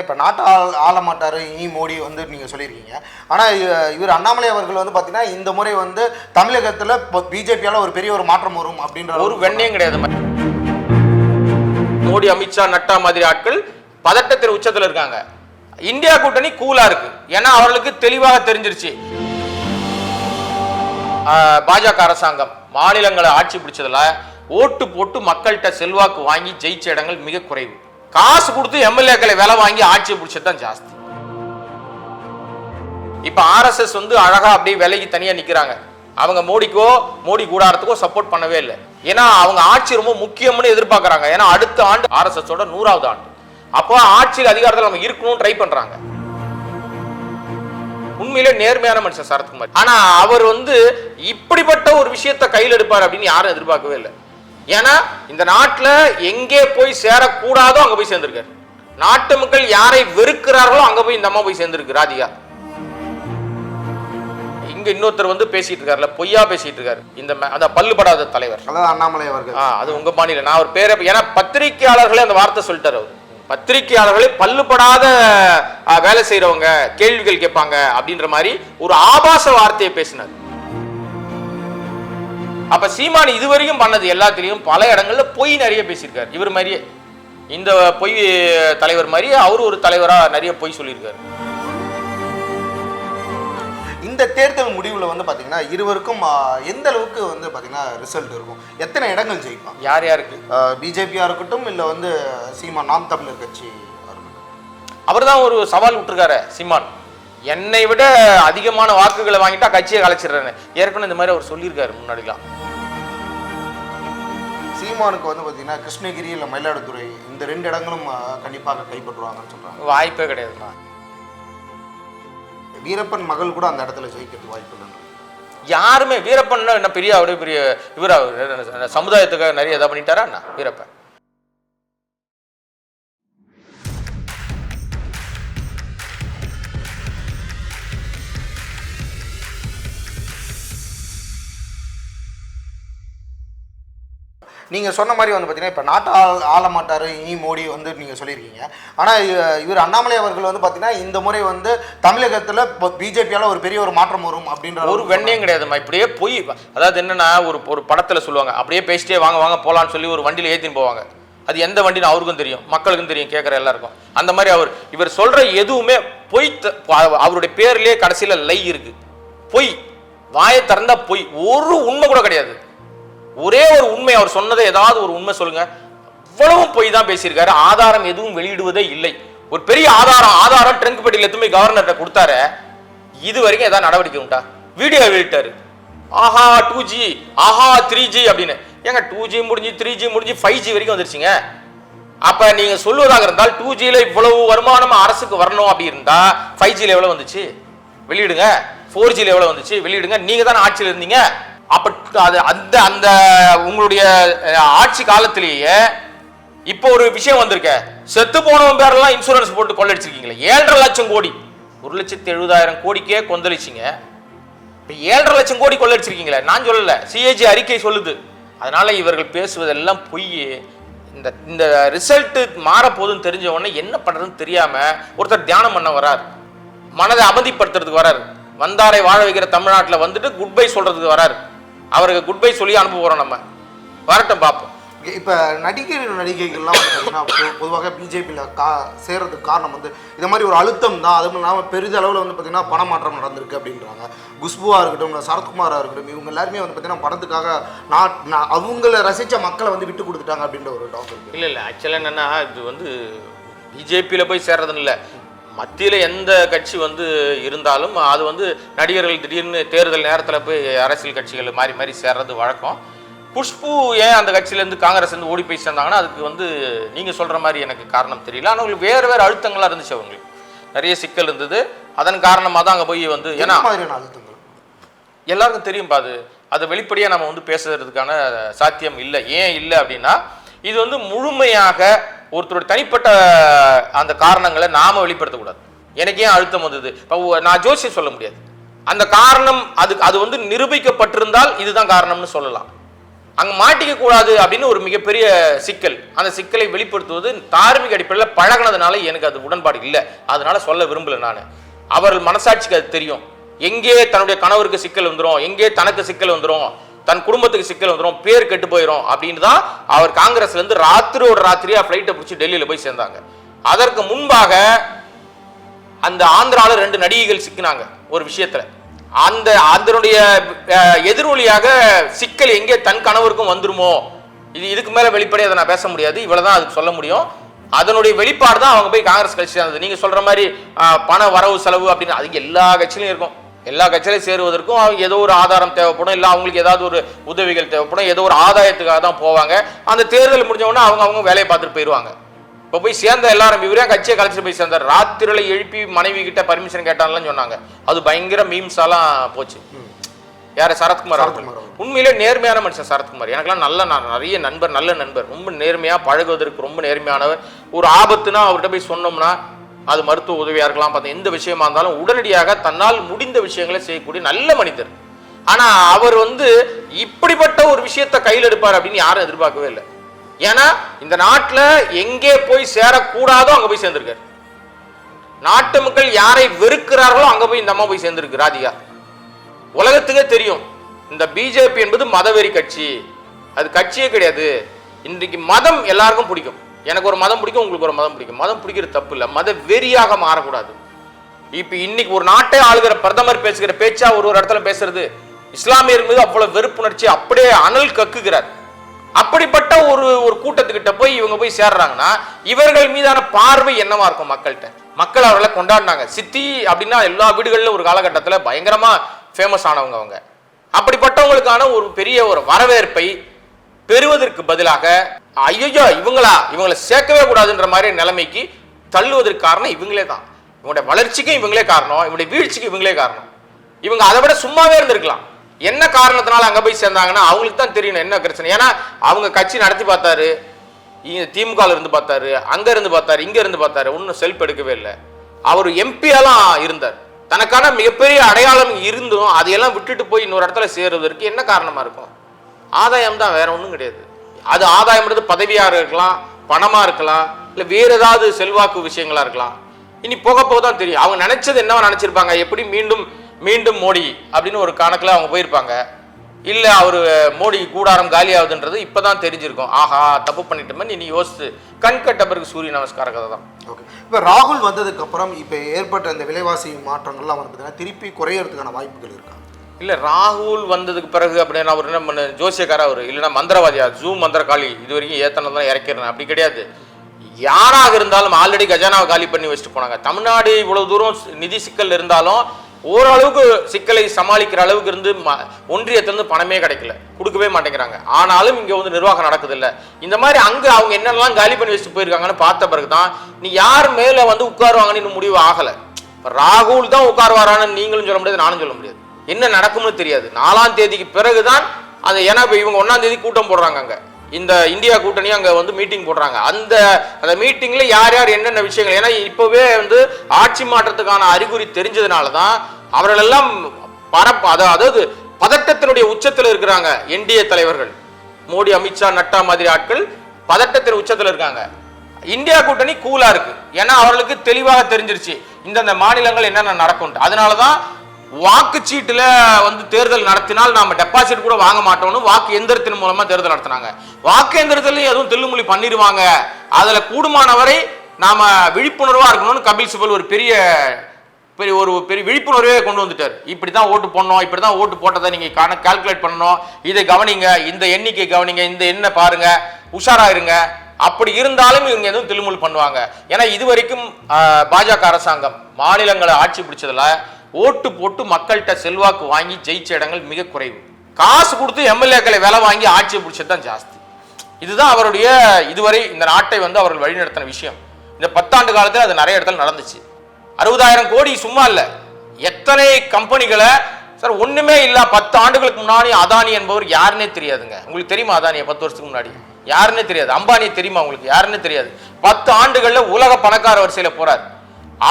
இப்போ நாட்டை ஆள மாட்டார் இனி மோடி வந்து நீங்கள் சொல்லியிருக்கீங்க. ஆனால் இவர் அண்ணாமலை அவர்கள் வந்து பார்த்தீங்கன்னா இந்த முறை வந்து தமிழகத்தில் பிஜேபியால் ஒரு பெரிய ஒரு மாற்றம் வரும் அப்படின்ற ஒரு வெண்ணையும் கிடையாது. மோடி, அமித்ஷா, நட்டா மாதிரி ஆட்கள் பதட்டத்தின் உச்சத்தில் இருக்காங்க. இந்தியா கூட்டணி கூலா இருக்கு. ஏன்னா அவர்களுக்கு தெளிவாக தெரிஞ்சிருச்சு பாஜக அரசாங்கம் மாநிலங்களை ஆட்சி பிடிச்சதுல ஓட்டு போட்டு மக்கள்கிட்ட செல்வாக்கு வாங்கி ஜெயிச்ச இடங்கள் மிக குறைவு. காசு கொடுத்து எம்எல்ஏக்களை வேலை வாங்கி ஆட்சி பிடிச்சதுதான் ஜாஸ்தி. இப்ப RSS வந்து அழகா அப்படியே விலைக்கு தனியா நிக்கிறாங்க. அவங்க மோடி கூடாரத்துக்கோ சப்போர்ட் பண்ணவே இல்லை. ஏன்னா அவங்க ஆட்சி ரொம்ப முக்கியம்னு எதிர்பார்க்கறாங்க. ஏன்னா அடுத்த ஆண்டு RSS-ஓட 100வது ஆண்டு. அப்போ ஆட்சியில் அதிகாரத்தில் நம்ம இருக்கணும்னு ட்ரை பண்றாங்க. உண்மையிலே நேர்மையான மனுஷன் சரத்குமார். ஆனா அவர் வந்து இப்படிப்பட்ட ஒரு விஷயத்தை கையில் எடுப்பார் அப்படின்னு யாரும் எதிர்பார்க்கவே இல்லை. ஏன்னா இந்த நாட்டில் எங்கே போய் சேரக்கூடாதோ அங்க போய் சேர்ந்திருக்காரு. நாட்டு மக்கள் யாரை வெறுக்கிறார்களோ அங்க போய் இந்த அம்மா போய் சேர்ந்திருக்கு ராதிகா. இங்க இன்னொருத்தர் வந்து பேசிட்டு இருக்காருல, பொய்யா பேசிட்டு இருக்காரு. அந்த பல்லுபடாத தலைவர் அண்ணாமலை அவர்கள். அது உங்க மாநில நான் அவர் பேரை, ஏன்னா பத்திரிகையாளர்களே அந்த வார்த்தை சொல்லிட்டாரு. அவர் பத்திரிகையாளர்களே பல்லுபடாத வேலை செய்யறவங்க, கேள்விகள் கேட்பாங்க அப்படின்ற மாதிரி ஒரு ஆபாச வார்த்தையை பேசினார். அப்ப சீமான் இதுவரைக்கும் பண்ணது எல்லாத்திலையும் பல இடங்கள்ல பொய் நிறைய பேசியிருக்காரு. இவர் மாதிரியே இந்த பொய் தலைவர் மாதிரி அவரு ஒரு தலைவரா நிறைய பொய் சொல்லியிருக்காரு. இந்த தேர்தல் முடிவில் வந்து பார்த்தீங்கன்னா இருவருக்கும் எந்த அளவுக்கு வந்து பார்த்தீங்கன்னா ரிசல்ட் இருக்கும், எத்தனை இடங்கள் ஜெயிப்பாங்க, யார் யாருக்கு? பிஜேபியாக இருக்கட்டும் இல்லை வந்து சீமான் நாம் தமிழர் கட்சி அவர் தான் ஒரு சவால் விட்டுருக்காரு. சீமான் என்னை விட அதிகமான வாக்குகளை வாங்கிட்டா கட்சியை கலைச்சிடுறேன்னு ஏற்கனவே இந்த மாதிரி அவர் சொல்லியிருக்காரு முன்னாடிலாம். சீமானுக்கு வந்து பார்த்தீங்கன்னா கிருஷ்ணகிரி இல்லை மயிலாடுதுறை இந்த 2 இடங்களும் கண்டிப்பாக கைப்பற்றுவாங்கன்னு சொல்கிறாங்க. வாய்ப்பே கிடையாதுண்ணா. வீரப்பன் மகள் கூட அந்த இடத்துல ஜெயிக்கிறதுக்கு வாய்ப்பு இல்லை. யாருமே வீரப்பன் என்ன பெரிய அவரே பெரிய இவர் சமுதாயத்துக்காக நிறைய இதை பண்ணிட்டாரா என்ன வீரப்பன்? நீங்கள் சொன்ன மாதிரி வந்து பார்த்தீங்கன்னா இப்போ நாட்டை ஆள மாட்டார் இனி மோடி வந்து நீங்கள் சொல்லியிருக்கீங்க. ஆனால் இவர் அண்ணாமலை அவர்கள் வந்து பார்த்தீங்கன்னா இந்த முறை வந்து தமிழகத்தில் பிஜேபியால் ஒரு பெரிய ஒரு மாற்றம் வரும் அப்படின்ற ஒரு வெண்ணையும் கிடையாதுமா. இப்படியே போய் அதாவது என்னன்னா ஒரு படத்தில் சொல்லுவாங்க, அப்படியே பேசிட்டே வாங்க போகலான்னு சொல்லி ஒரு வண்டியில் ஏற்றின்னு போவாங்க. அது எந்த வண்டின்னு அவருக்கும் தெரியும், மக்களுக்கும் தெரியும், கேட்குற எல்லாருக்கும். அந்த மாதிரி இவர் சொல்கிற எதுவுமே பொய். அவருடைய பேர்லேயே கடைசியில் லை இருக்கு. பொய். வாயை திறந்தா பொய். ஒரு உண்மை கூட கிடையாது. ஒரே ஒரு உண்மை அவர் சொன்னதை ஏதாவது ஒரு உண்மை சொல்லுங்க. இவ்வளவும் பொய் தான் பேசியிருக்காரு. ஆதாரம் எதுவும் வெளியிடுவதே இல்லை. ஒரு பெரிய ஆதாரம் ட்ரங்க் பெட்டியில் எத்துமே கவர்னர்கிட்ட கொடுத்தாரு. இது வரைக்கும் ஏதாவது நடவடிக்கை உண்டா? வீடியோ வெளியிட்டாரு. ஆஹா 2G, ஆஹா 3G அப்படின்னு. ஏங்க 2G முடிஞ்சு 3G முடிஞ்சு 5G வரைக்கும் வந்துருச்சுங்க. அப்ப நீங்க சொல்லுவதாக இருந்தால் 2Gல இவ்வளவு வருமானம் அரசுக்கு வரணும் அப்படி இருந்தா 5Gல எவ்வளவு வந்துச்சு வெளியிடுங்க, 4Gல எவ்வளவு வந்துச்சு வெளியிடுங்க. நீங்க தானே ஆட்சியில் இருந்தீங்க. அப்ப அந்த அந்த உங்களுடைய ஆட்சி காலத்திலேயே இப்போ ஒரு விஷயம் வந்திருக்க, செத்து போனவன் பேரெல்லாம் இன்சூரன்ஸ் போட்டு கொள்ளடிச்சிருக்கீங்களே. 7.5 லட்சம் கோடி, 1,70,000 கோடிக்கே கொந்தளிச்சிங்க. இப்போ 7.5 லட்சம் கோடி கொள்ளடிச்சிருக்கீங்களே. நான் சொல்லல, CAG அறிக்கை சொல்லுது. அதனால இவர்கள் பேசுவதெல்லாம் பொய். இந்த ரிசல்ட் மாறப்போகுதுன்னு தெரிஞ்ச உடனே என்ன பண்றதுன்னு தெரியாம ஒருத்தர் தியானம் பண்ண வரார், மனதை அமைதிப்படுத்துறதுக்கு வராரு. வந்தாரை வாழ வைக்கிற தமிழ்நாட்டில் வந்துட்டு குட் பை சொல்றதுக்கு வராரு. அவருக்கு குட் பை சொல்லி அனுப்ப போறோம். நம்ம வரட்டும் பார்ப்போம். இப்போ நடிகைகள்லாம் வந்து பார்த்தீங்கன்னா பொதுவாக பிஜேபியில் சேர்றதுக்கு காரணம் வந்து இந்த மாதிரி ஒரு அழுத்தம் தான். அதுவும் இல்லாமல் பெரிதளவில் வந்து பார்த்தீங்கன்னா பணமாற்றம் நடந்திருக்கு அப்படின்றாங்க. குஷ்புவாக இருக்கட்டும், சரத்குமாராக இருக்கட்டும், இவங்க எல்லாருமே வந்து பார்த்தீங்கன்னா படத்துக்காக அவங்கள ரசித்த மக்களை வந்து விட்டு கொடுத்துட்டாங்க அப்படின்ற ஒரு டாக் இருக்குது. இல்லை ஆக்சுவலாக என்னென்னா இது வந்து பிஜேபியில் போய் சேர்றதுன்னு இல்லை, மத்தியில் எந்த கட்சி வந்து இருந்தாலும் அது வந்து நடிகர்கள் திடீர்னு தேர்தல் நேரத்தில் போய் அரசியல் கட்சிகள் மாறி மாறி சேர்றது வழக்கம். குஷ்பு ஏன் அந்த கட்சியிலேருந்து காங்கிரஸ் வந்து ஓடி போய் சேர்ந்தாங்கன்னா அதுக்கு வந்து நீங்கள் சொல்கிற மாதிரி எனக்கு காரணம் தெரியல. ஆனால் அவங்களுக்கு வேறு அழுத்தங்கள்லாம் இருந்துச்சு. அவங்களுக்கு நிறைய சிக்கல் இருந்தது. அதன் காரணமாக தான் அங்கே போய் வந்து ஏன்னா அழுத்தங்கள் எல்லாருக்கும் தெரியும். அதை வெளிப்படையாக நம்ம வந்து பேசுறதுக்கான சாத்தியம் இல்லை. ஏன் இல்லை அப்படின்னா இது வந்து முழுமையாக ஒருத்தரோட தனிப்பட்ட அந்த காரணங்களை நாம வெளிப்படுத்தக்கூடாது. எனக்கு ஏன் அழுத்தம் வந்தது நான் ஜோசியம் சொல்ல முடியாது. அந்த காரணம் அது வந்து நிரூபிக்கப்பட்டிருந்தால் இதுதான் காரணம்னு சொல்லலாம். அங்க மாட்டிக்க கூடாது அப்படின்னு ஒரு மிகப்பெரிய சிக்கல். அந்த சிக்கலை வெளிப்படுத்துவது தார்மீக அடிப்படையில் பழகினதுனால எனக்கு அது உடன்பாடு இல்லை, அதனால சொல்ல விரும்பல. நான் அவர்கள் மனசாட்சிக்கு அது தெரியும், எங்கே தன்னுடைய கணவருக்கு சிக்கல் வந்துடும், எங்கே தனக்கு சிக்கல் வந்துடும், தன் குடும்பத்துக்கு சிக்கல் வந்துடும், பேர் கெட்டு போயிடும் அப்படின்னு தான் அவர் காங்கிரஸ்ல இருந்து ராத்திரியா ஃபிளைட்டை பிடிச்சி டெல்லியில போய் சேர்ந்தாங்க. அதற்கு முன்பாக அந்த ஆந்திரால 2 நடிகைகள் சிக்கினாங்க ஒரு விஷயத்துல. அதனுடைய எதிரொலியாக சிக்கல் எங்கே தன் கணவருக்கும் வந்துருமோ, இதுக்கு மேல வெளிப்படையை அதை நான் பேச முடியாது, இவ்வளவுதான் அதுக்கு சொல்ல முடியும். அதனுடைய வெளிப்பாடு தான் அவங்க போய் காங்கிரஸ் கட்சி சேர்ந்தது. நீங்க சொல்ற மாதிரி பண வரவு செலவு அப்படின்னு அது எல்லா கட்சியிலும் இருக்கும். எல்லா கட்சியிலையும் சேருவதற்கும் ஏதோ ஒரு ஆதாரம் தேவைப்படும், இல்லை அவங்களுக்கு ஏதாவது ஒரு உதவிகள் தேவைப்படும், ஏதோ ஒரு ஆதாயத்துக்காக தான் போவாங்க. அந்த தேர்தல் முடிஞ்ச உடனே அவங்க வேலையை பார்த்துட்டு போயிடுவாங்க. இப்போ போய் சேர்ந்த எல்லாரும் இவரே கட்சியை கலைச்சிட்டு போய் சேர்ந்தார். ராத்திரில எழுப்பி மனைவி கிட்ட பர்மிஷன் கேட்டாலும் சொன்னாங்க. அது பயங்கர மீம்ஸாலாம் போச்சு. யாரு? சரத்குமார். உண்மையிலே நேர்மையான மனுஷன் சரத்குமார். எனக்கெல்லாம் நிறைய நல்ல நண்பர், ரொம்ப நேர்மையா பழகுவதற்கு ரொம்ப நேர்மையானவர். ஒரு ஆபத்துனா அவர்கிட்ட போய் சொன்னோம்னா அது மருத்துவ உதவியா இருக்கலாம், பார்த்த எந்த விஷயமா இருந்தாலும் உடனடியாக தன்னால் முடிந்த விஷயங்களை செய்யக்கூடிய நல்ல மனிதர். ஆனா அவர் இப்படிப்பட்ட ஒரு விஷயத்தை கையில் எடுப்பார் அப்படின்னு யாரும் எதிர்பார்க்கவே இல்லை. ஏன்னா இந்த நாட்டில் எங்கே போய் சேரக்கூடாதோ அங்க போய் சேர்ந்திருக்காரு. நாட்டு மக்கள் யாரை வெறுக்கிறார்களோ அங்க போய் இந்த அம்மா போய் சேர்ந்திருக்கு ராதிகா. உலகத்துக்கே தெரியும் இந்த பிஜேபி என்பது மதவெறி கட்சி, அது கட்சியே கிடையாது. இன்றைக்கு மதம் எல்லாருக்கும் பிடிக்கும். எனக்கு ஒரு மதம் பிடிக்கும், உங்களுக்கு ஒரு மதம் பிடிக்கும். மதம் பிடிக்கிறது தப்பு இல்லை, மத வெறியாக மாறக்கூடாது. இப்ப இன்னைக்கு ஒரு நாட்டை ஆளுகிற பிரதமர் பேசுகிற பேச்சா ஒரு இடத்துல பேசுறது, இஸ்லாமியர் மீது அவ்வளவு வெறுப்புணர்ச்சி அப்படியே அனல் கக்குகிறார். அப்படிப்பட்ட ஒரு கூட்டத்துக்கிட்ட போய் இவங்க போய் சேர்றாங்கன்னா இவர்கள் மீதான பார்வை என்னவா இருக்கும் மக்கள்கிட்ட? மக்கள் அவர்களை கொண்டாடினாங்க. சித்தி அப்படின்னா எல்லா வீடுகளிலும் ஒரு காலகட்டத்தில் பயங்கரமா ஃபேமஸ் ஆனவங்க அவங்க. அப்படிப்பட்டவங்களுக்கான ஒரு பெரிய ஒரு வரவேற்பை பெறுவதற்கு பதிலாக ஐயோ இவங்களை சேர்க்கவே கூடாதுன்ற மாதிரி நிலைமைக்கு தள்ளுவதற்கு காரணம் இவங்களே தான். இவங்களுடைய வளர்ச்சிக்கும் இவங்களே காரணம், இவங்களுடைய வீழ்ச்சிக்கு இவங்களே காரணம். இவங்க அதை விட சும்மாவே இருந்திருக்கலாம். என்ன காரணத்தினால அங்க போய் சேர்ந்தாங்கன்னா அவங்களுக்கு தான் தெரியணும் என்ன பிரச்சனை. ஏன்னா அவங்க கட்சி நடத்தி பார்த்தாரு, திமுக இருந்து பார்த்தாரு, அங்க இருந்து பார்த்தாரு, இங்க இருந்து பார்த்தாரு, ஒன்னும் செல்ஃப் எடுக்கவே இல்லை. அவர் எம்பியெல்லாம் இருந்தார், தனக்கான மிகப்பெரிய அடையாளம் இருந்தும் அதையெல்லாம் விட்டுட்டு போய் இன்னொரு இடத்துல சேருவதற்கு என்ன காரணமா இருக்கும்? ஆதாயம் தான், வேற ஒன்றும் கிடையாது. அது ஆதாயம்ன்றது பதவியாக இருக்கலாம், பணமா இருக்கலாம், இல்லை வேற ஏதாவது செல்வாக்கு விஷயங்களா இருக்கலாம். இனி போக போக தான் தெரியும் அவங்க நினைச்சது என்னவா நினைச்சிருப்பாங்க. எப்படி மீண்டும் மோடி அப்படின்னு ஒரு கணக்கில் அவங்க போயிருப்பாங்க. இல்லை அவர் மோடி கூடாரம் காலி ஆகுதுன்றது இப்போதான் தெரிஞ்சிருக்கும். ஆஹா தப்பு பண்ணிட்டோமே இனி யோசித்து கண் கட்ட பிறகு சூரிய நமஸ்கார கதை தான். ஓகே, இப்போ ராகுல் வந்ததுக்கு அப்புறம் இப்போ ஏற்பட்ட இந்த விலைவாசி மாற்றங்கள்லாம் பார்த்தீங்கன்னா திருப்பி குறையறதுக்கான வாய்ப்புகள் இருக்கா? இல்லை, ராகுல் வந்ததுக்கு பிறகு அப்படின்னா அவர் என்ன பண்ண ஜோசியக்கார அவர், இல்லைன்னா மந்திரவாதியா ஜூம் மந்திரகாளி இது வரைக்கும் ஏத்தனதான் இறக்கிறேன் அப்படி கிடையாது. யாராக இருந்தாலும் ஆல்ரெடி கஜானாவை காலி பண்ணி வச்சுட்டு போனாங்க. தமிழ்நாடு இவ்வளவு தூரம் நிதி சிக்கல் இருந்தாலும் ஓரளவுக்கு சிக்கலை சமாளிக்கிற அளவுக்கு இருந்து ஒன்றியத்திலிருந்து பணமே கிடைக்கல, கொடுக்கவே மாட்டேங்கிறாங்க. ஆனாலும் இங்க நிர்வாகம் நடக்குது இல்லை. இந்த மாதிரி அங்க அவங்க என்னென்னலாம் காலி பண்ணி வச்சுட்டு போயிருக்காங்கன்னு பார்த்த பிறகுதான் நீ யார் மேல உட்காருவாங்கன்னு இன்னும் முடிவு ஆகல. ராகுல் தான் உட்காருவாரான்னு நீங்களும் சொல்ல முடியாது, நானும் சொல்ல முடியாது. என்ன நடக்கும்னு தெரியாது. 4ஆம் தேதிக்கு பிறகுதான் அது. ஏன்னா இவங்க 1ஆம் தேதி கூட்டம் போடுறாங்க, அங்க இந்த இந்தியா கூட்டணி அங்க மீட்டிங் போடுறாங்க. அந்த மீட்டிங்ல யார் யார் என்னென்ன விஷயங்கள், ஏன்னா இப்பவே ஆட்சி மாற்றத்துக்கான அறிகுறி தெரிஞ்சதுனாலதான் அவர்கள் எல்லாம் அதாவது பதட்டத்தினுடைய உச்சத்தில் இருக்கிறாங்க. என்டிஏ தலைவர்கள் மோடி, அமித்ஷா, நட்டா மாதிரி ஆட்கள் பதட்டத்தின் உச்சத்தில் இருக்காங்க. இந்தியா கூட்டணி கூலா இருக்கு. ஏன்னா அவர்களுக்கு தெளிவாக தெரிஞ்சிருச்சு இந்த மாநிலங்கள் என்னென்ன நடக்கும். அதனாலதான் வாக்குச்சீட்டுல தேர்தல் நடத்தினால் நாம டெபாசிட் கூட வாங்க மாட்டோம்னு வாக்கு எந்திரத்தின் மூலமா தேர்தல் நடத்தினாங்க. வாக்கு எந்திரத்திலையும் எதுவும் தில்லுமுள்ளி பண்ணிடுவாங்க, அதுல கூடுமானவரை நாம விழிப்புணர்வா இருக்கணும்னு கபில் சிபல் ஒரு பெரிய விழிப்புணர்வே கொண்டு வந்துட்டார். இப்படிதான் ஓட்டு போடணும், இப்படிதான் ஓட்டு போட்டதை நீங்க கால்குலேட் பண்ணணும், இதை கவனிங்க, இந்த எண்ணிக்கை கவனிங்க, இந்த எண்ணை பாருங்க, உஷாரா இருங்க. அப்படி இருந்தாலும் இவங்க எதுவும் தில்லுமுள்ளி பண்ணுவாங்க. ஏன்னா இதுவரைக்கும் பாஜக அரசாங்கம் மாநிலங்களை ஆட்சி பிடிச்சதுல ஓட்டு போட்டு மக்கள்கிட்ட செல்வாக்கு வாங்கி ஜெயிச்ச இடங்கள் மிக குறைவு. காசு கொடுத்து எம்எல்ஏக்களை வேலை வாங்கி ஆட்சியை பிடிச்சது தான் ஜாஸ்தி. இதுதான் அவருடைய இதுவரை இந்த நாட்டை அவர்கள் வழிநடத்தின விஷயம். இந்த 10 ஆண்டு காலத்தில் அது நிறைய இடத்துல நடந்துச்சு. 60,000 கோடி சும்மா இல்ல, எத்தனை கம்பெனிகளை சார் ஒண்ணுமே இல்ல. 10 ஆண்டுகளுக்கு முன்னாடி அதானி என்பவர் யாருன்னே தெரியாதுங்க. உங்களுக்கு தெரியுமா அதானியை 10 வருஷத்துக்கு முன்னாடி? யாருன்னே தெரியாது. அம்பானி தெரியுமா உங்களுக்கு? யாருன்னே தெரியாது. 10 ஆண்டுகள்ல உலக பணக்கார வரிசையில போறார்.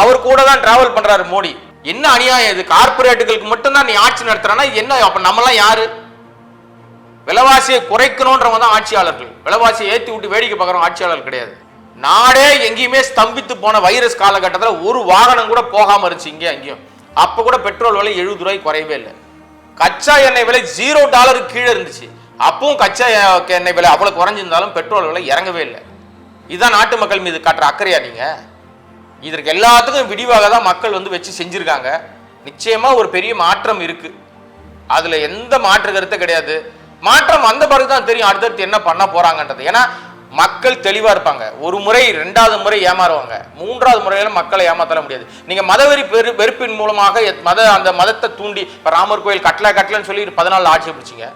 அவர் கூட தான் டிராவல் பண்றாரு மோடி. என்ன அநியாயம் இது? கார்பரேட்டுகளுக்கு மட்டும்தான் நீ ஆட்சி நடத்துறானா? என்ன அப்ப நம்மலாம் யாரு? விலைவாசியை குறைக்கணுன்றவங்க தான் ஆட்சியாளர்கள். விலைவாசியை ஏற்றி விட்டு வேடிக்கை பார்க்குறவங்க ஆட்சியாளர் கிடையாது. நாடே எங்கேயுமே ஸ்தம்பித்து போன வைரஸ் காலகட்டத்தில் ஒரு வாகனம் கூட போகாம இருந்துச்சு இங்கே அங்கேயும். அப்போ கூட பெட்ரோல் விலை 70 ரூபாய்க்கு குறையவே இல்லை. கச்சா எண்ணெய் விலை $0 கீழே இருந்துச்சு. அப்பவும் கச்சா எண்ணெய் விலை அவ்வளவு குறைஞ்சிருந்தாலும் பெட்ரோல் விலை இறங்கவே இல்லை. இதுதான் நாட்டு மக்கள் மீது காட்டுற அக்கறையா நீங்க? இதற்கு எல்லாத்துக்கும் விடிவாக தான் மக்கள் வந்து வச்சு செஞ்சிருக்காங்க. நிச்சயமா ஒரு பெரிய மாற்றம் இருக்கு, அதுல எந்த மாற்று கருத்து கிடையாது. மாற்றம் வந்த பிறகு தான் தெரியும் அடுத்தடுத்து என்ன பண்ண போறாங்கன்றது. ஏன்னா மக்கள் தெளிவா இருப்பாங்க. ஒரு முறை 2வது முறை ஏமாறுவாங்க, 3வது முறையில மக்களை ஏமாத்தல முடியாது. நீங்க மதவெறி வெறுப்பின் மூலமாக அந்த மதத்தை தூண்டி இப்ப ராமர் கோயில் கட்டலன்னு சொல்லி 14 ஆட்சியை பிடிச்சிங்க.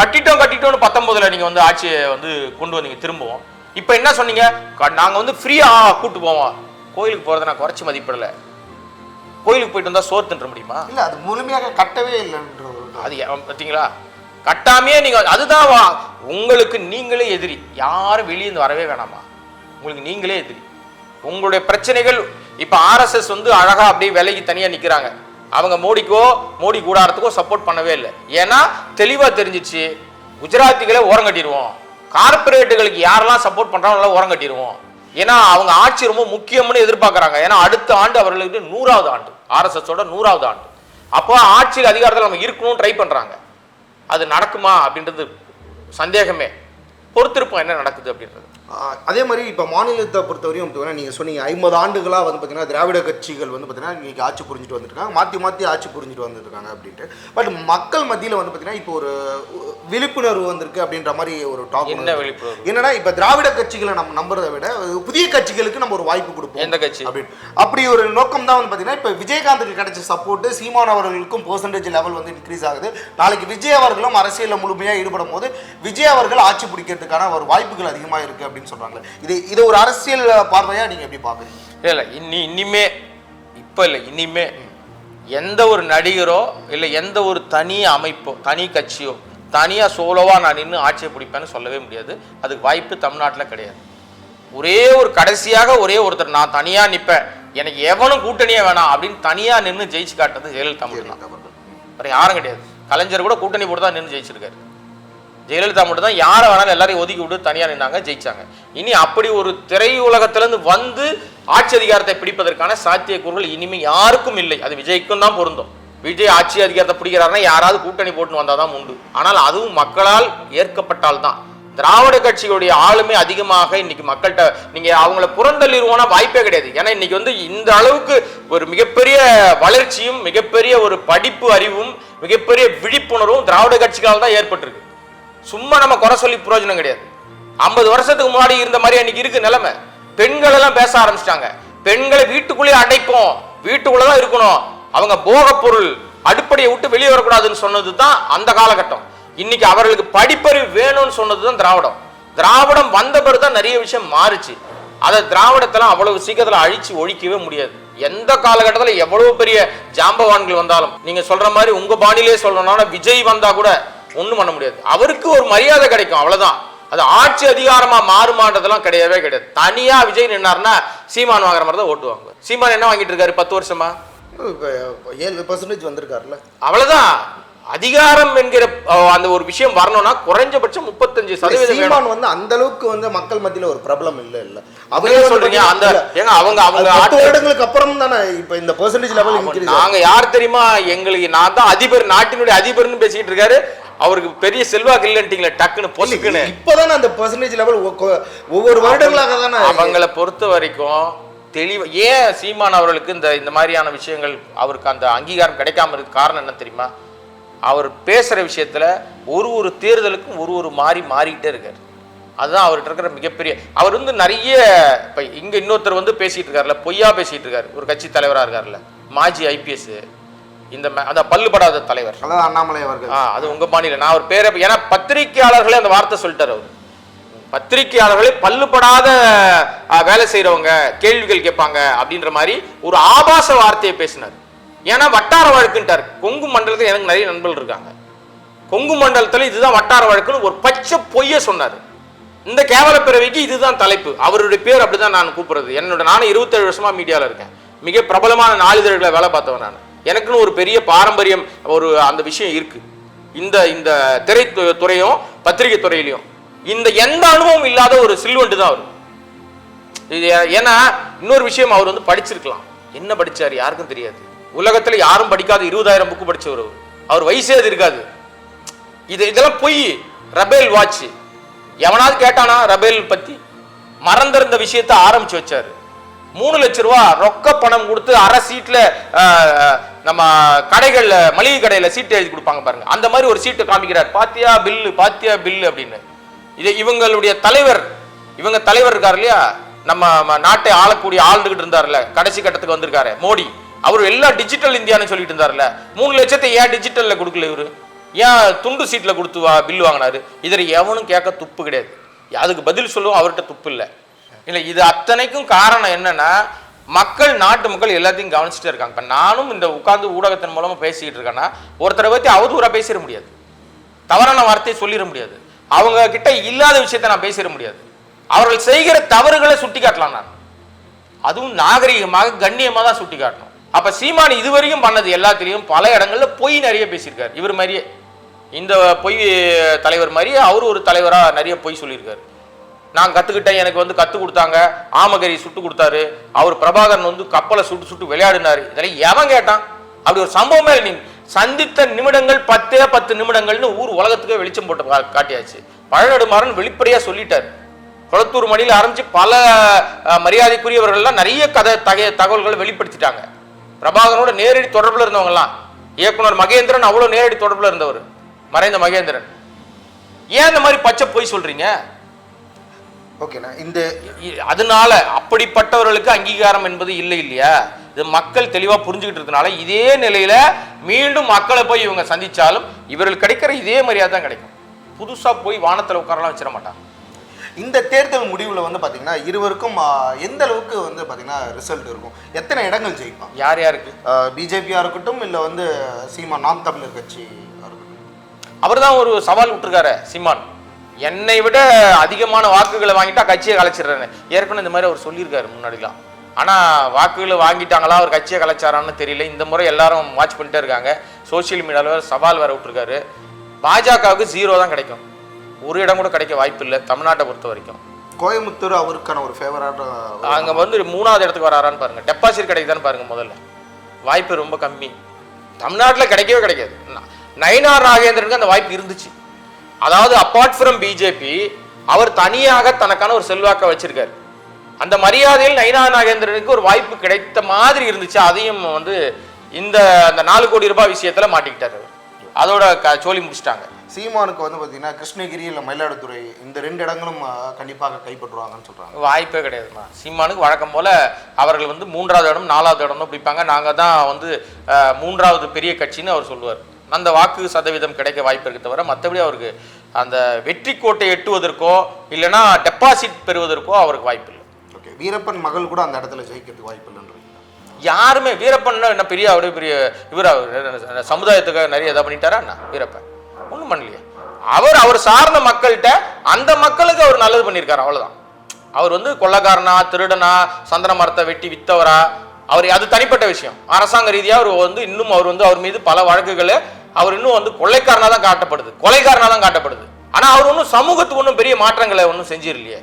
கட்டிட்டோம்னு 19ல நீங்க வந்து ஆட்சியை வந்து கொண்டு வந்தீங்க திரும்பவும். இப்ப என்ன சொன்னீங்க? நாங்க வந்து ஃப்ரீயா கூட்டு போவோம். கோயிலுக்கு போறதை நான் குறைச்சி மதிப்பிடல. கோயிலுக்கு போயிட்டு வந்தா சோறு தின்ற முடியுமா? இல்ல, அது முழுமையாக கட்டவே இல்லைன்ற அது பார்த்தீங்களா? கட்டாமையே நீங்க அதுதான் உங்களுக்கு நீங்களே எதிரி. யாரும் வெளியே இருந்து வரவே வேணாமா, உங்களுக்கு நீங்களே எதிரி. உங்களுடைய பிரச்சனைகள் இப்ப RSS வந்து அழகா அப்படியே விலைக்கு தனியா நிக்கிறாங்க. அவங்க மோடி கூடாரத்துக்கோ சப்போர்ட் பண்ணவே இல்லை. ஏன்னா தெளிவா தெரிஞ்சிச்சு, குஜராத்திகளை ஓரம் கட்டிடுவோம், கார்பரேட்டுகளுக்கு யாரெல்லாம் சப்போர்ட் பண்றாங்களோ ஓரம் கட்டிடுவோம். ஏன்னா அவங்க ஆட்சி ரொம்ப முக்கியம்னு எதிர்பார்க்கறாங்க. ஏன்னா அடுத்த ஆண்டு அவர்களுக்கு 100வது ஆண்டு, RSSோட 100வது ஆண்டு. அப்போ ஆட்சியில் அதிகாரத்தில் நம்ம இருக்கணும்னு ட்ரை பண்றாங்க. அது நடக்குமா அப்படின்றது சந்தேகமே. பொறுத்திருப்போம் என்ன நடக்குது அப்படின்றது. அதே மாதிரி இப்போ மாநிலத்தை பொறுத்தவரையும் பார்த்தீங்கன்னா நீங்கள் சொன்னீங்க 50 ஆண்டுகளாக வந்து பார்த்தீங்கன்னா திராவிட கட்சிகள் வந்து பார்த்தீங்கன்னா இன்றைக்கி ஆட்சி புரிஞ்சுட்டு வந்துருக்காங்க, மாற்றி ஆட்சி புரிஞ்சுட்டு வந்துருக்காங்க அப்படின்ட்டு. பட் மக்கள் மத்தியில் வந்து பார்த்தீங்கன்னா இப்போ ஒரு விழிப்புணர்வு வந்திருக்கு அப்படின்ற மாதிரி ஒரு டாக். என்ன விழிப்புணர்வு? என்னன்னா இப்போ திராவிட கட்சிகளை நம்ம நம்புறதை விட புதிய கட்சிகளுக்கு நம்ம ஒரு வாய்ப்பு கொடுப்போம். எந்த கட்சி அப்படின்னு அப்படி ஒரு நோக்கம் தான் வந்து பார்த்தீங்கன்னா இப்போ விஜயகாந்துக்கு கிடைச்ச சப்போர்ட்டு சீமான் அவர்களுக்கும் பெர்சன்டேஜ் லெவல் வந்து இன்க்ரீஸ் ஆகுது. நாளைக்கு விஜய் அவர்களும் அரசியலில் முழுமையாக ஈடுபடும் போது விஜய் அவர்கள் ஆட்சி பிடிக்கிறதுக்கான ஒரு வாய்ப்புகள் அதிகமாக இருக்குது அப்படின்னு சொல்றாங்க. இது ஒரு அரசியல் பார்வையா நீங்க எப்படி பாக்குறீங்க? இல்ல இனிமே இப்ப இல்ல இனிமே எந்த ஒரு நடிகரோ இல்ல எந்த ஒரு தனி அமைப்போ தனி கட்சியோ தனியா சோலோவா நான் நின்று ஆட்சியை பிடிப்பேன்னு சொல்லவே முடியாது. அதுக்கு வாய்ப்பு தமிழ்நாட்டில் கிடையாது. ஒரே ஒரு கடைசியாக ஒரே ஒருத்தர் நான் தனியா நிப்பேன், எனக்கு எவனும் கூட்டணியே வேணாம் அப்படின்னு தனியா நின்று ஜெயிச்சு காட்டுறது ஜெயலலிதா மட்டும் தான். வேற யாரும் கிடையாது. கலைஞர் கூட கூட்டணி போட்டு தான் நின்று ஜெயிச்சிருக்காரு. ஜெயலலிதா மட்டும் தான் யாரை வேணாலும் எல்லாரையும் ஒதுக்கி விட்டு தனியாக நின்னாங்க, ஜெயிச்சாங்க. இனி அப்படி ஒரு திரையுலகத்திலிருந்து வந்து ஆட்சி அதிகாரத்தை பிடிப்பதற்கான சாத்தியக்கூறுகள் இனிமே யாருக்கும் இல்லை. அது விஜய்க்கும் தான் பொருந்தும். விஜய் ஆட்சி அதிகாரத்தை பிடிக்கிறாருன்னா யாராவது கூட்டணி போட்டு வந்தாதான் உண்டு. ஆனால் அதுவும் மக்களால் ஏற்கப்பட்டால் தான். திராவிட கட்சிகளுடைய ஆளுமை அதிகமாக இன்னைக்கு மக்கள்கிட்ட நீங்க அவங்கள புறந்தள்ளிடுவோம்னா வாய்ப்பே கிடையாது. ஏன்னா இன்னைக்கு வந்து இந்த அளவுக்கு ஒரு மிகப்பெரிய வளர்ச்சியும் மிகப்பெரிய ஒரு படிப்பு அறிவும் மிகப்பெரிய விழிப்புணர்வும் திராவிட கட்சிகளால் தான் ஏற்பட்டிருக்கு. சும்மா நம்ம குறை சொல்லி பிரயோஜனம் கிடையாது. 50 வருஷத்துக்கு முன்னாடி இருந்த மாதிரி இன்னைக்கு இருக்கு நிலைமை. பெண்கள் எல்லாம் பேச ஆரம்பிச்சிட்டாங்க. பெண்களை வீட்டுக்குள்ளேயே அடைப்போம், வீட்டுக்குள்ளதான் இருக்கணும், அவங்க போக பொருள், அடுப்படையை விட்டு வெளியே வரக்கூடாதுன்னு சொன்னதுதான் அந்த காலகட்டம். இன்னைக்கு அவர்களுக்கு படிப்பறிவு வேணும்னு சொன்னதுதான் திராவிடம். திராவிடம் வந்த பிறகுதான் நிறைய விஷயம் மாறுச்சு. அதை திராவிடத்தெல்லாம் அவ்வளவு சீக்கிரத்தில் அழிச்சு ஒழிக்கவே முடியாது. எந்த காலகட்டத்தில் எவ்வளவு பெரிய ஜாம்பவான்கள் வந்தாலும் நீங்க சொல்ற மாதிரி உங்க பாணியிலே சொல்லணும்னா விஜய் வந்தா கூட ஒண்ணும் பண்ண முடியாது. அவருக்கு ஒரு மரியாதை கிடைக்கும், அவ்வளவுதான். அது ஆட்சி அதிகாரமா மாறுமான்றதெல்லாம் கிடையவே கிடையாது. தனியா விஜய் நின்னாருன்னா சீமான் வாங்குற மாதிரி தான் ஓட்டுவாங்க. சீமான் என்ன வாங்கிட்டு இருக்காரு 10 வருஷமா? 7% வந்திருக்காருல்ல, அவ்வளவுதான். அதிகாரம் என்கிற அந்த ஒரு விஷயம் வரணும்னா குறைஞ்சபட்சம் 35% சீமான் வந்து அந்த அளவுக்கு வந்து மக்கள் மத்தியில ஒரு பிரபலம் இல்ல. அவரே சொல்றீங்க அந்த ஏங்க அவங்க 10 வருடங்களுக்கு அப்புறம் தானே இப்ப இந்த பெர்சன்டேஜ் லெவல் இன்கிரீஸ். நாங்க யார் தெரியுமா? எங்களுக்கு நான் தான் அதிபர், நாட்டினுடைய அதிபர்னு பேசிட்டு இருக்காரு. அவருக்கு பெரிய செல்வாக்கு இல்லைன்ட்டீங்களே டக்குன்னு பொசுக்குன்னு. இப்பதானே அந்த பெர்சன்டேஜ் லெவல் ஒவ்வொரு வருடங்களாக தானே. அவங்களை பொறுத்த வரைக்கும் தெளிவா ஏன் சீமான் அவர்களுக்கு இந்த மாதிரியான விஷயங்கள் அவருக்கு அந்த அங்கீகாரம் கிடைக்காம இருக்கு காரணம் என்ன தெரியுமா? அவர் பேசுற விஷயத்துல ஒரு தேர்தலுக்கும் ஒரு மாறிக்கிட்டே இருக்காரு. அதுதான் அவர்கிட்ட இருக்கிற மிகப்பெரிய. அவர் வந்து நிறைய இப்ப இங்க இன்னொருத்தர் வந்து பேசிட்டு இருக்காருல்ல, பொய்யா பேசிட்டு இருக்காரு, ஒரு கட்சி தலைவரா இருக்காருல்ல, மாஜி IPS, இந்த அந்த பல்லுபடாத தலைவர் அண்ணாமலை அவர்கள். அது உங்க பாணியில நான் ஒரு பேரை, ஏன்னா பத்திரிகையாளர்களே அந்த வார்த்தை சொல்லிட்டாரு. அவர் பத்திரிகையாளர்களே பல்லுபடாத வேலை செய்யறவங்க, கேள்விகள் கேட்பாங்க அப்படின்ற மாதிரி ஒரு ஆபாச வார்த்தையை பேசினார். ஏன்னா வட்டார வழக்குன்ட்டார். கொங்கு மண்டலத்தில் எனக்கு நிறைய நண்பர்கள் இருக்காங்க. கொங்கு மண்டலத்தில் இதுதான் வட்டார வழக்குன்னு ஒரு பச்சை பொய்ய சொன்னார். இந்த கேவல பிறவிக்கு இதுதான் தலைப்பு. அவருடைய பேர் அப்படிதான் நான் கூப்பிடுறது. நானும் 27 வருஷமா மீடியாவில் இருக்கேன். மிக பிரபலமான நாளிதழ்களை வேலை பார்த்தவன் நான். எனக்குன்னு ஒரு பெரிய பாரம்பரியம், அந்த விஷயம் இருக்கு. இந்த இந்த திரைத்துறையும் பத்திரிகை துறையிலையும் இந்த எந்த அனுபவம் இல்லாத ஒரு சில்வண்டு தான் அவர். இது ஏன்னா இன்னொரு விஷயம், அவர் வந்து படிச்சிருக்கலாம். என்ன படிச்சாரு யாருக்கும் தெரியாது. உலகத்துல யாரும் படிக்காத 20,000 புக்கு படிச்சவர் அவர் வயசே அது இருக்காது. இதெல்லாம் பொய். ரபேல் வாட்ச் எவனாவது கேட்டானா ரபேல் பத்தி? மறந்திருந்த விஷயத்த ஆரம்பிச்சு வச்சாரு. 3 லட்சம் ரூபாய் ரொக்க பணம் கொடுத்து அரை சீட்ல நம்ம கடைகள்ல மளிகை கடையில சீட்டு எழுதி கொடுப்பாங்க பாருங்க, அந்த மாதிரி ஒரு சீட்டை காமிக்கிறார். பாத்தியா பில்லு அப்படின்னு. இது இவங்களுடைய தலைவர், இவங்க தலைவர் இருக்காரு இல்லையா, நம்ம நாட்டை ஆளக்கூடிய ஆளுகிட்டு இருந்தாருல, கடைசி கட்டத்துக்கு வந்திருக்காரு மோடி. அவர் எல்லாம் டிஜிட்டல் இந்தியான்னு சொல்லிட்டு இருந்தாருல, 3 லட்சத்தை ஏன் டிஜிட்டல்ல கொடுக்கல இவரு? ஏன் துண்டு சீட்ல கொடுத்து பில் வாங்கினாரு? இதில் எவனும் கேட்க துப்பு கிடையாது. அதுக்கு பதில் சொல்லுவோம், அவர்கிட்ட துப்பு இல்லை. இல்லை, இது அத்தனைக்கும் காரணம் என்னன்னா, நாட்டு மக்கள் எல்லாத்தையும் கவனிச்சுட்டே இருக்காங்க. இப்போ நானும் இந்த உட்கார்ந்து ஊடகத்தின் மூலமா பேசிக்கிட்டு இருக்கேன்னா, ஒருத்தரை பற்றி அவதூறா பேசிட முடியாது, தவறான வார்த்தையை சொல்லிட முடியாது, அவங்க கிட்ட இல்லாத விஷயத்தை நான் பேசிட முடியாது. அவர்கள் செய்கிற தவறுகளை சுட்டி காட்டலாம் நான், அதுவும் நாகரிகமாக கண்ணியமாக தான் சுட்டி காட்டணும். அப்ப சீமான் இதுவரைக்கும் பண்ணது எல்லாத்திலையும் பல இடங்கள்ல பொய் நிறைய பேசியிருக்காரு. இவர் மாதிரியே, இந்த பொய் தலைவர் மாதிரியே அவரு ஒரு தலைவரா நிறைய பொய் சொல்லியிருக்காரு. நான் கத்துக்கிட்டேன், எனக்கு வந்து கத்து கொடுத்தாங்க, ஆமகரி சுட்டு கொடுத்தாரு, அவர் பிரபாகரன் வந்து கப்பலை சுட்டு விளையாடினாரு. இதெல்லாம் எவன் கேட்டான்? அப்படி ஒரு சம்பவமே இல்லை. நீங்க சந்தித்த நிமிடங்கள் 10 நிமிடங்கள்னு ஊர் உலகத்துக்கே வெளிச்சம் போட்டு காட்டியாச்சு. பழநெடுமாறன் வெளிப்படையா சொல்லிட்டாரு. குளத்தூர் மணியில் ஆரம்பிச்சு பல மரியாதைக்குரியவர்கள்லாம் நிறைய தகவல்களை வெளிப்படுத்திட்டாங்க. பிரபாகரனோட நேரடி தொடர்புல இருந்தவங்கலாம், இயக்குனர் மகேந்திரன் அவ்வளவு நேரடி தொடர்புல இருந்தவர், மறைந்த மகேந்திரன். ஏன் இந்த மாதிரி பச்சை போய் சொல்றீங்க? ஓகேண்ணா, இந்த அதனால அப்படிப்பட்டவர்களுக்கு அங்கீகாரம் என்பது இல்லை இல்லையா? இது மக்கள் தெளிவா புரிஞ்சுக்கிட்டு இருக்கனால இதே நிலையில மீண்டும் மக்களை போய் இவங்க சந்திச்சாலும் இவர்கள் கிடைக்கிற இதே மரியாதை தான் கிடைக்கும். புதுசா போய் வானத்துல உட்காரலாம் வச்சிட மாட்டாங்க. இந்த தேர்தல் முடிவில் வந்து பார்த்தீங்கன்னா இருவருக்கும் எந்த அளவுக்கு வந்து பார்த்தீங்கன்னா ரிசல்ட் இருக்கும்? எத்தனை இடங்கள் ஜெயிப்பாங்க? யார் யாருக்கு? பிஜேபியாக இருக்கட்டும், இல்லை வந்து சீமான் நாம் தமிழர் கட்சி இருக்கட்டும். அவர் தான் ஒரு சவால் விட்டுருக்காரு சீமான். என்னை விட அதிகமான வாக்குகளை வாங்கிட்டா கட்சியை கலைச்சிடுறேன்னு ஏற்கனவே இந்த மாதிரி அவர் சொல்லியிருக்காரு முன்னாடிலாம். ஆனால் வாக்குகளை வாங்கிட்டாங்களா, அவர் கட்சியை கலைச்சாரான்னு தெரியல. இந்த முறை எல்லாரும் வாட்ச் பண்ணிட்டே இருக்காங்க. சோசியல் மீடியாவில் சவால் வேற விட்டுருக்காரு. பாஜகவுக்கு 0 தான் கிடைக்கும், ஒரு இடம் கூட கிடைக்க வாய்ப்பு இல்லை தமிழ்நாட்டை பொறுத்த வரைக்கும். கோயம்புத்தூர் அவருக்கான ஒரு ஃபேவரான, அங்கே வந்து 3வது இடத்துக்கு வராரான்னு பாருங்க. டெபாசிட் கிடைக்குதான்னு பாருங்க. முதல்ல வாய்ப்பு ரொம்ப கம்மி. தமிழ்நாட்டில் கிடைக்கவே கிடைக்காது. நயினார் நாகேந்திரனுக்கு அந்த வாய்ப்பு இருந்துச்சு. அதாவது அப்பார்ட் ஃப்ரம் பிஜேபி அவர் தனியாக தனக்கான ஒரு செல்வாக்க வச்சிருக்காரு. அந்த மரியாதையில் நயினார் நாகேந்திரனுக்கு ஒரு வாய்ப்பு கிடைத்த மாதிரி இருந்துச்சு. அதையும் வந்து இந்த 4 கோடி ரூபாய் விஷயத்துல மாட்டிக்கிட்டாரு. அதோட சோலி முடிச்சிட்டாங்க. சீமானுக்கு வந்து பார்த்தீங்கன்னா கிருஷ்ணகிரி இல்லை மயிலாடுதுறை இந்த 2 இடங்களும் கண்டிப்பாக கைப்பற்றுவாங்கன்னு சொல்கிறாங்க. வாய்ப்பே கிடையாதுமா. சீமானுக்கு வழக்கம் போல் அவர்கள் வந்து 3வது இடம் 4வது இடம் தான் பிடிப்பாங்க. நாங்கள் தான் வந்து 3வது பெரிய கட்சின்னு அவர் சொல்லுவார். அந்த வாக்கு சதவீதம் கிடைக்க வாய்ப்பு இருக்க தவிர மற்றபடி அவருக்கு அந்த வெற்றி கோட்டை எட்டுவதற்கோ இல்லைன்னா டெபாசிட் பெறுவதற்கோ அவருக்கு வாய்ப்பு இல்லை. ஓகே, வீரப்பன் மகள் கூட அந்த இடத்துல ஜெயிக்கிறதுக்கு வாய்ப்பு இல்லைன்றீங்க? யாருமே வீரப்பன் என்ன பெரிய அப்படியே பெரிய இவர் சமுதாயத்துக்காக நிறைய எதாவது பண்ணிட்டாரா என்ன? வீரப்பன் ஒன்றும் பண்ணலையே. அவர் சார்ந்த மக்கள்கிட்ட அந்த மக்களுக்கு அவர் நல்லது பண்ணியிருக்காரு, அவ்வளோதான். அவர் வந்து கொள்ளக்காரனா, திருடனா, சந்தன மரத்தை வெட்டி வித்தவரா, அவர் அது தனிப்பட்ட விஷயம். அரசாங்க ரீதியாக அவர் வந்து இன்னும் அவர் மீது பல வழக்குகளை அவர் இன்னும் வந்து கொள்ளைக்காரனா தான் காட்டப்படுது, கொலைக்காரனா தான் காட்டப்படுது. ஆனால் அவர் ஒன்றும் சமூகத்துக்கு ஒன்றும் பெரிய மாற்றங்களை ஒன்றும் செஞ்சிடலையே.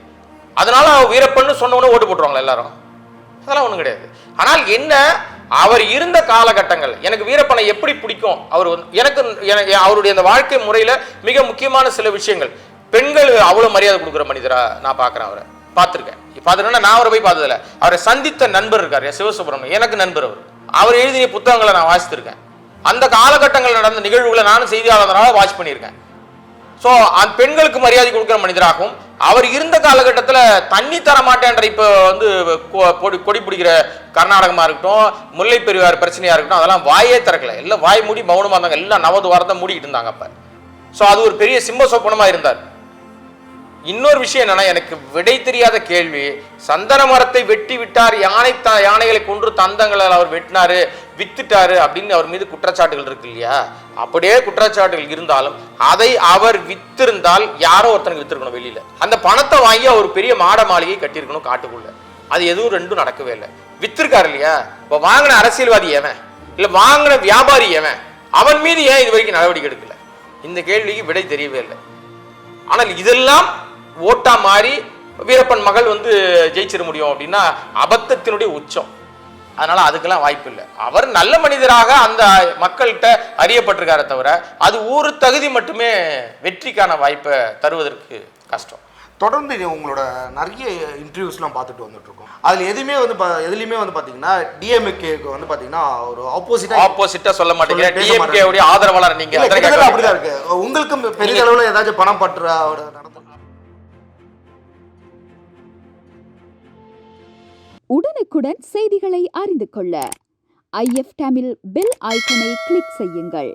அதனால அவர் சொன்ன உடனே ஓட்டு போட்டுருவாங்களா எல்லாரும்? அதெல்லாம் ஒன்றும் கிடையாது. ஆனால் என்ன, அவர் இருந்த காலகட்டங்கள் எனக்கு வீரப்பனை எப்படி பிடிக்கும், அவர் எனக்கு அவருடைய அந்த வாழ்க்கை முறையில மிக முக்கியமான சில விஷயங்கள். பெண்கள் அவ்வளவு மரியாதை கொடுக்குற மனிதரா நான் பார்க்குறேன். அவரை பார்த்துருக்கேன். பார்த்துருக்கேன்னா நான் அவரை போய் பார்த்ததில்ல. அவரை சந்தித்த நண்பர் இருக்காரு சிவசுப்ரமணியம், எனக்கு நண்பர். அவர் எழுதிய புத்தகங்களை நான் வாசித்திருக்கேன். அந்த காலகட்டங்கள் நடந்த நிகழ்வுகளை நானும் செய்தியாளராக வாட்ச் பண்ணியிருக்கேன். ஸோ அந்த பெண்களுக்கு மரியாதை கொடுக்குற மனிதராகவும், அவர் இருந்த காலகட்டத்தில் தண்ணி தர மாட்டேன்ற இப்போ வந்து கொடி பிடிக்கிற கர்நாடகமாக இருக்கட்டும், முல்லை பெரியார் பிரச்சனையாக இருக்கட்டும், அதெல்லாம் வாயே திறக்கல. எல்லாம் வாய் மூடி மௌனமாக இருந்தாங்க. எல்லாம் 40 வாரத்தை மூடிக்கிட்டு இருந்தாங்க அப்போ. ஸோ அது ஒரு பெரிய சிம்ம சொப்பனமாக இருந்தார். இன்னொரு விஷயம் என்னன்னா, எனக்கு விடை தெரியாத கேள்வி, சந்தன மரத்தை வெட்டி விட்டார், யானைகளை கொன்று தந்தங்களை அவர் வெட்டினாரு, வித்துட்டாரு அப்படின்னு அவர் மீது குற்றச்சாட்டுகள் இருக்கு இல்லையா? அப்படியே குற்றச்சாட்டுகள் இருந்தாலும் அதை அவர் வித்திருந்தால் யாரோ ஒருத்தனுக்கு வித்திருக்கணும் வெளியில. அந்த பணத்தை வாங்கி அவர் பெரிய மாட மாளிகை கட்டியிருக்கணும் காட்டுக்குள்ள. அது எதுவும் ரெண்டும் நடக்கவே இல்லை. வித்திருக்காரு இல்லையா? இப்போ வாங்கின அரசியல்வாதி எவன், இல்லை வாங்கின வியாபாரி எவன், அவன் மீது ஏன் இது வரைக்கும் நடவடிக்கை எடுக்கல? இந்த கேள்விக்கு விடை தெரியவே இல்லை. ஆனால் இதெல்லாம் ஓட்டா மாறி வீரப்பன் மகள் வந்து ஜெயிச்சிட முடியும் அப்படின்னா அபத்தத்தினுடைய உச்சம். அதனால அதுக்கெல்லாம் வாய்ப்பு இல்லை. அவர் நல்ல மனிதராக அந்த மக்கள்கிட்ட அறியப்பட்டிருக்கார தவிர அது ஒரு தகுதி மட்டுமே வெற்றிக்கான வாய்ப்பை தருவதற்கு கஷ்டம். தொடர்ந்து உங்களோட நிறைய இன்டர்வியூஸ்லாம் பார்த்துட்டு வந்துட்டு இருக்கோம். அதில் எதுவுமே வந்து எதுலையுமே வந்து பார்த்தீங்கன்னா டிஎம்கேக்கு வந்து பார்த்தீங்கன்னா ஒரு ஆப்போசிட்டா சொல்ல மாட்டேங்க. டிஎம்கே உடைய ஆதரவாளர் நீங்க. அப்படிதான் இருக்கு. உங்களுக்கும் பெரிய அளவில் ஏதாச்சும் பணம் பற்ற உடனுக்குடன் செய்திகளை அறிந்து கொள்ள IF தமிழ் பெல் ஐக்கனை கிளிக் செய்யுங்கள்.